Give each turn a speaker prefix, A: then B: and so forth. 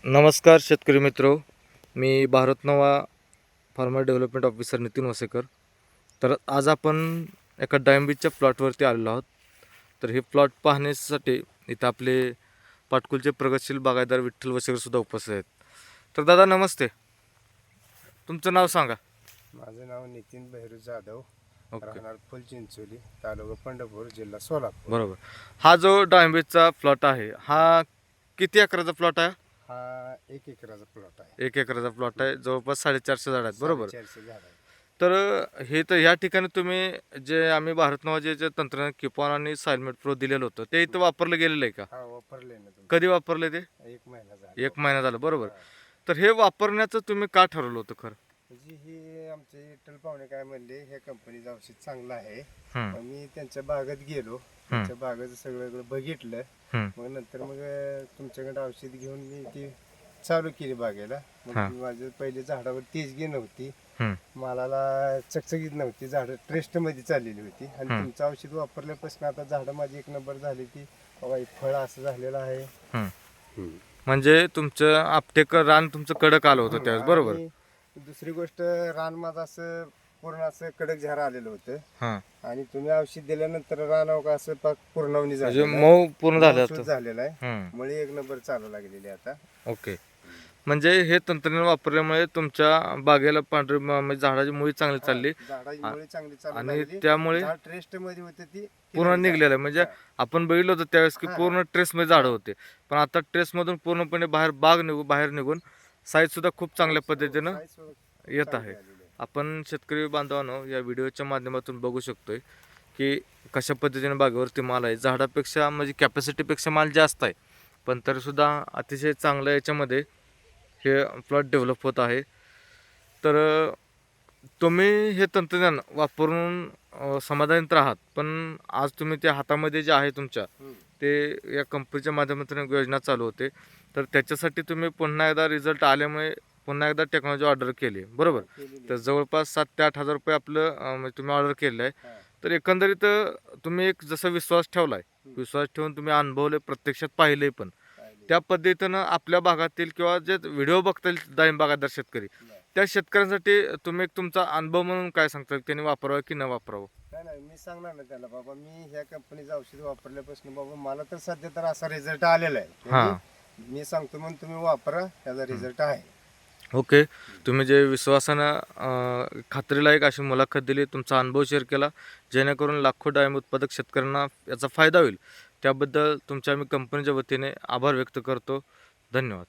A: नमस्कार शेतकरी मित्र, मी भारत नवा farmer development officer Nitin Wasekar. तर आज आपण एका डाळिंबीच्या प्लॉटवरती आलेलो आहोत. तर हे प्लॉट पाहण्यासाठी इथं आपले पाटकुलचे प्रगतशील बागायतदार विठ्ठल वसेकरसुद्धा उपस्थित आहेत. तर दादा नमस्ते, तुमचं नाव सांगा.
B: माझं नाव नितीन बहिरू जाधव,
A: ओके,
B: राहणार फुलचिंचोली, तालुका पंढरपूर, जिल्हा सोलापूर.
A: बरोबर. हा जो डाळिंबीचा प्लॉट आहे, हा किती एकराचा प्लॉट आहे?
B: हा 1 एकराचा प्लॉट आहे.
A: 1 एकराचा प्लॉट आहे. जवळपास 450 झाड आहेत, बरोबर.
B: 450 झाड आहे.
A: तर हे तर ह्या ठिकाणी तुम्ही जे आम्ही भारत नवाचे जे तंत्रज्ञान किपॉन आणि सायलमेट प्रो दिलेलं होतं ते इथं वापरलं गेलेलं आहे का?
B: हा वापरले ना तुम्ही?
A: कधी वापरले ते?
B: 1 महिना झाला.
A: 1 महिना झाला, बरोबर.
B: हा.
A: तर हे वापरण्याचं तुम्ही का ठरवलं होतं खरं?
B: म्हणजे हे आमचे विठ्ठल पाहुणे काय म्हणले, ह्या कंपनीचं औषध चांगलं आहे.
A: हम्म,
B: मग मी त्यांच्या बागेत गेलो, त्यांच्या बागेचं सगळं बघितलं.
A: हम्म,
B: मग नंतर तुमच्याकडे औषध घेऊन मी ती चालू केली बागेला. मग
A: हा.
B: माझं पहिले झाडावर तेजगी नव्हती,
A: हम्म,
B: मालाला चकचकीत नव्हती, झाडं ट्रेस्टमध्ये चाललेली होती. आणि
A: हम्म.
B: तुमचं औषध वापरल्यापासून आता झाडं माझी 1 नंबर झाली. ती बाबा हे फळ असं झालेलं आहे.
A: हम्म. म्हणजे तुमचं आपटेक रान तुमचं कडक आलं होतं त्यावेळेस, बरोबर.
B: आणि दुसरी गोष्ट, रान माझं असं पूर्ण असं कडक झारा आलेलं होतं.
A: हां,
B: आणि तुम्ही औषध दिल्यानंतर रान का असं पाक पूर्णवणी
A: म्हणजे
B: झालेलं आहे.
A: मऊ पूर्ण झालं
B: मऊसूत
A: होतं.
B: झालेलं आहे.
A: हम्म,
B: मुळे 1 नंबर चालू लागलेली आहे आता.
A: ओके. म्हणजे हे तंत्रज्ञान वापरल्यामुळे तुमच्या बागेला पांढरी म्हणजे झाडाची मुळी चांगली चालली
B: झाडाची मुळे चांगली चालू
A: आणि
B: लागली.
A: त्यामुळे
B: झाड ट्रेस्ट मध्ये होते ती
A: पूर्ण निघलेलं आहे. म्हणजे आपण बघितलं होतं त्यावेळेस की
B: हा,
A: पूर्ण ट्रेसमध्ये झाडं होते, पण आता ट्रेसमधून पूर्णपणे बाहेर निघून साईज सुद्धा खूप चांगल्या पद्धतीनं येत आहे. आपण शेतकरी बांधवांनो या व्हिडिओच्या माध्यमातून बघू शकतोय की कशा पद्धतीने बागेवरती माल आहे. झाडापेक्षा म्हणजे कॅपॅसिटीपेक्षा माल जास्त आहे, पण तरीसुद्धा अतिशय चांगलं याच्यामध्ये हे प्लॉट डेव्हलप होत आहे. तर तुम्ही हे तंत्रज्ञान वापरून समाधानी तर आहात, पण आज तुम्ही ते हातामध्ये जे आहे तुमच्या ते या कंपनीच्या माध्यमातून एक योजना चालू होते. तर त्याच्यासाठी तुम्ही पुन्हा एकदा रिझल्ट आल्यामुळे पुन्हा एकदा टेक्नॉलॉजी ऑर्डर केली, बरोबर. तर जवळपास 7 ते 8 हजार रुपये आपलं म्हणजे तुम्ही ऑर्डर केलेलं आहे. तर एकंदरीत तुम्ही एक जसा विश्वास ठेवला आहे, विश्वास ठेवून तुम्ही अनुभवले, प्रत्यक्षात पाहिले पण, त्या पद्धतीनं आपल्या भागातील किंवा जे व्हिडिओ बघतील डाळिंब बागायतदार शेतकरी, त्या शेतकऱ्यांसाठी तुम्ही एक तुमचा अनुभव म्हणून काय सांगता, त्यांनी वापरावं की न वापरावं?
B: नाही, मी सांगणार ना त्याला, बाबा मी ह्या कंपनीचं औषध वापरल्यापासून बाबा मला तर सध्या तर असा रिझल्ट आलेला आहे.
A: हां,
B: म्हणजे मी सांगतो म्हणून तुम्ही वापरा, त्याचा रिझल्ट आहे.
A: ओके. तुम्ही जे विश्वासानं खात्रीलायक अशी मुलाखत दिली, तुमचा अनुभव शेअर केला, जेणेकरून लाखो डाळिंब उत्पादक शेतकऱ्यांना याचा फायदा होईल, त्याबद्दल तुमच्या आम्ही कंपनीच्या वतीने आभार व्यक्त करतो. धन्यवाद.